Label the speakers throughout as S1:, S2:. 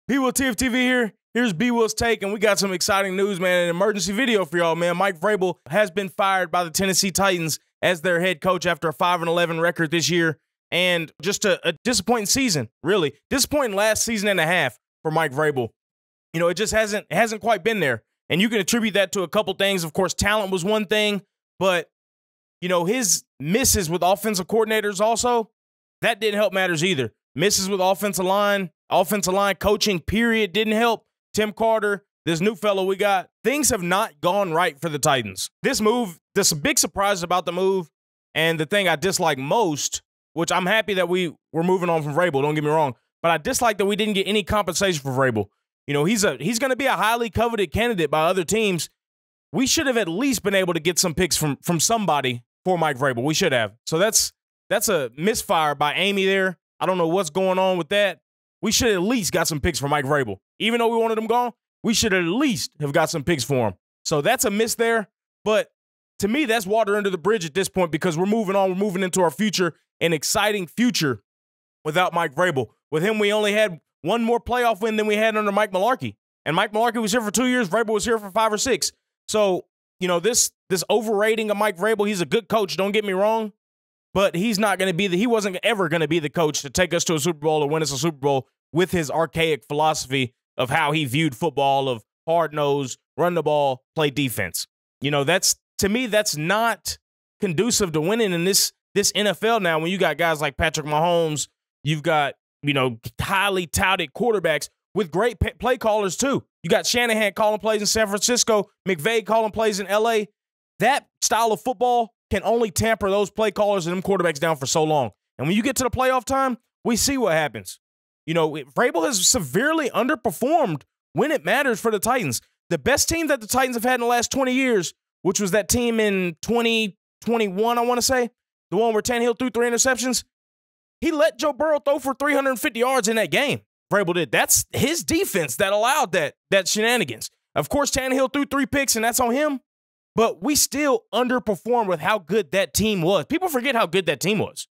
S1: BWill TFTV here. Here's BWill's take, and we got some exciting news, man. An emergency video for y'all, man. Mike VRABEL has been fired by the Tennessee Titans as their head coach after a 5-11 record this year, and just a disappointing season, really. Disappointing last season and a half for Mike VRABEL. You know, it just hasn't quite been there, and you can attribute that to a couple things. Of course, talent was one thing, but, you know, his misses with offensive coordinators also, that didn't help matters either. Misses with offensive line coaching, period, didn't help. Tim Carter, this new fellow we got, things have not gone right for the Titans. This move, there's some big surprises about the move, and the thing I dislike most, which I'm happy that we're moving on from VRABEL, don't get me wrong, but I dislike that we didn't get any compensation for VRABEL. You know, he's going to be a highly coveted candidate by other teams. We should have at least been able to get some picks from somebody for Mike VRABEL. We should have. So that's a misfire by Amy there. I don't know what's going on with that. We should at least got some picks for Mike VRABEL. Even though we wanted him gone, we should at least have got some picks for him. So that's a miss there. But to me, that's water under the bridge at this point because we're moving on. We're moving into our future, an exciting future without Mike VRABEL. With him, we only had one more playoff win than we had under Mike Mularkey. And Mike Mularkey was here for 2 years. VRABEL was here for 5 or 6. So, you know, this overrating of Mike VRABEL, he's a good coach, don't get me wrong. But he's not going to be he wasn't ever going to be the coach to take us to a Super Bowl or win us a Super Bowl with his archaic philosophy of how he viewed football, of hard-nosed, run the ball, play defense. You know, to me, that's not conducive to winning in this NFL now when you got guys like Patrick Mahomes, you've got, you know, highly touted quarterbacks with great play callers too. You got Shanahan calling plays in San Francisco, McVay calling plays in L.A. That style of football can only tamper those play callers and them quarterbacks down for so long. And when you get to the playoff time, we see what happens. You know, VRABEL has severely underperformed when it matters for the Titans. The best team that the Titans have had in the last 20 years, which was that team in 2021, I want to say, the one where Tannehill threw 3 interceptions, he let Joe Burrow throw for 350 yards in that game. VRABEL did. That's his defense that allowed that shenanigans. Of course, Tannehill threw 3 picks, and that's on him. But we still underperformed with how good that team was. People forget how good that team was.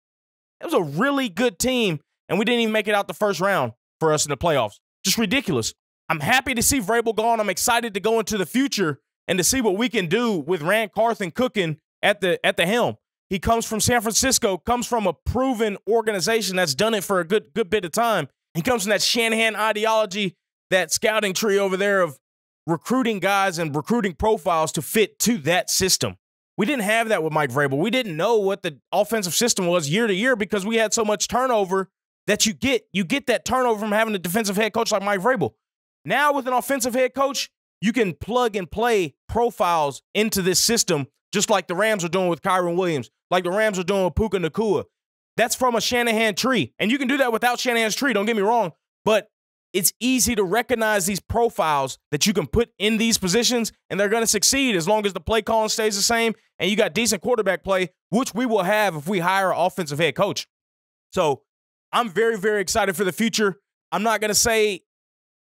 S1: It was a really good team, and we didn't even make it out the first round for us in the playoffs. Just ridiculous. I'm happy to see VRABEL gone. I'm excited to go into the future and to see what we can do with Rand Carthen cooking at the helm. He comes from San Francisco, comes from a proven organization that's done it for a good bit of time. He comes from that Shanahan ideology, that scouting tree over there of recruiting guys and recruiting profiles to fit to that system. We didn't have that with Mike VRABEL. We didn't know what the offensive system was year to year because we had so much turnover that you get that turnover from having a defensive head coach like Mike VRABEL. Now with an offensive head coach, you can plug and play profiles into this system just like the Rams are doing with Kyron Williams, like the Rams are doing with Puka Nacua. That's from a Shanahan tree. And you can do that without Shanahan's tree, don't get me wrong, but it's easy to recognize these profiles that you can put in these positions, and they're going to succeed as long as the play calling stays the same and you got decent quarterback play, which we will have if we hire an offensive head coach. So I'm very, very excited for the future. I'm not going to say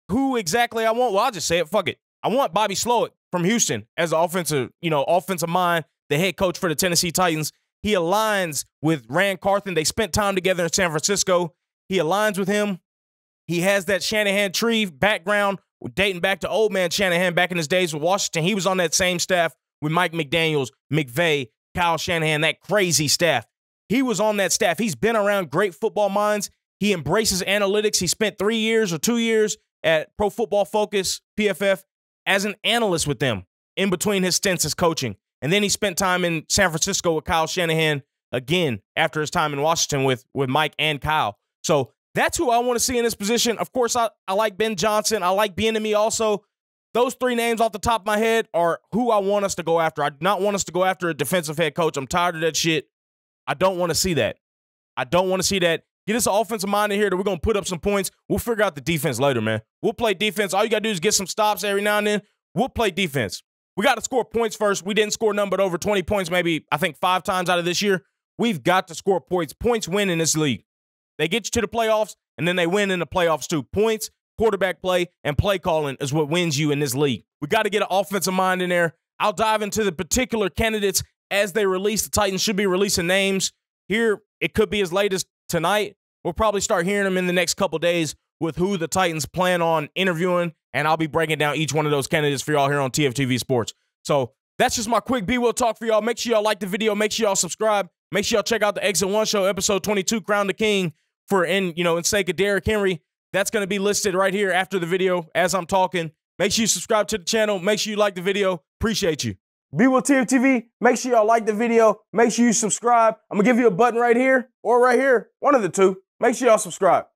S1: who exactly I want. Well, I'll just say it. Fuck it. I want Bobby Slowick from Houston as the offensive mind, the head coach for the Tennessee Titans. He aligns with Rand Carthen. They spent time together in San Francisco. He aligns with him. He has that Shanahan tree background dating back to old man Shanahan back in his days with Washington. He was on that same staff with Mike McDaniels, McVay, Kyle Shanahan, that crazy staff. He was on that staff. He's been around great football minds. He embraces analytics. He spent 3 years or 2 years at Pro Football Focus, PFF, as an analyst with them in between his stints as coaching. And then he spent time in San Francisco with Kyle Shanahan again after his time in Washington with Mike and Kyle. So that's who I want to see in this position. Of course, I like Ben Johnson. I like Bieniemy also. Those 3 names off the top of my head are who I want us to go after. I do not want us to go after a defensive head coach. I'm tired of that shit. I don't want to see that. I don't want to see that. Get us an offensive mind in here that we're going to put up some points. We'll figure out the defense later, man. We'll play defense. All you got to do is get some stops every now and then. We'll play defense. We got to score points first. We didn't score none but over 20 points maybe, I think, 5 times out of this year. We've got to score points. Points win in this league. They get you to the playoffs, and then they win in the playoffs too. Points, quarterback play, and play calling is what wins you in this league. We got to get an offensive mind in there. I'll dive into the particular candidates as they release. The Titans should be releasing names here. It could be as late as tonight. We'll probably start hearing them in the next couple days with who the Titans plan on interviewing, and I'll be breaking down each one of those candidates for y'all here on TFTV Sports. So that's just my quick BWill talk for y'all. Make sure y'all like the video. Make sure y'all subscribe. Make sure y'all check out the Exit 1 show, episode 22, Crown the King, for in sake of Derrick Henry. That's going to be listed right here after the video as I'm talking. Make sure you subscribe to the channel. Make sure you like the video. Appreciate you. BWill TFTV, make sure y'all like the video. Make sure you subscribe. I'm going to give you a button right here or right here. One of the two. Make sure y'all subscribe.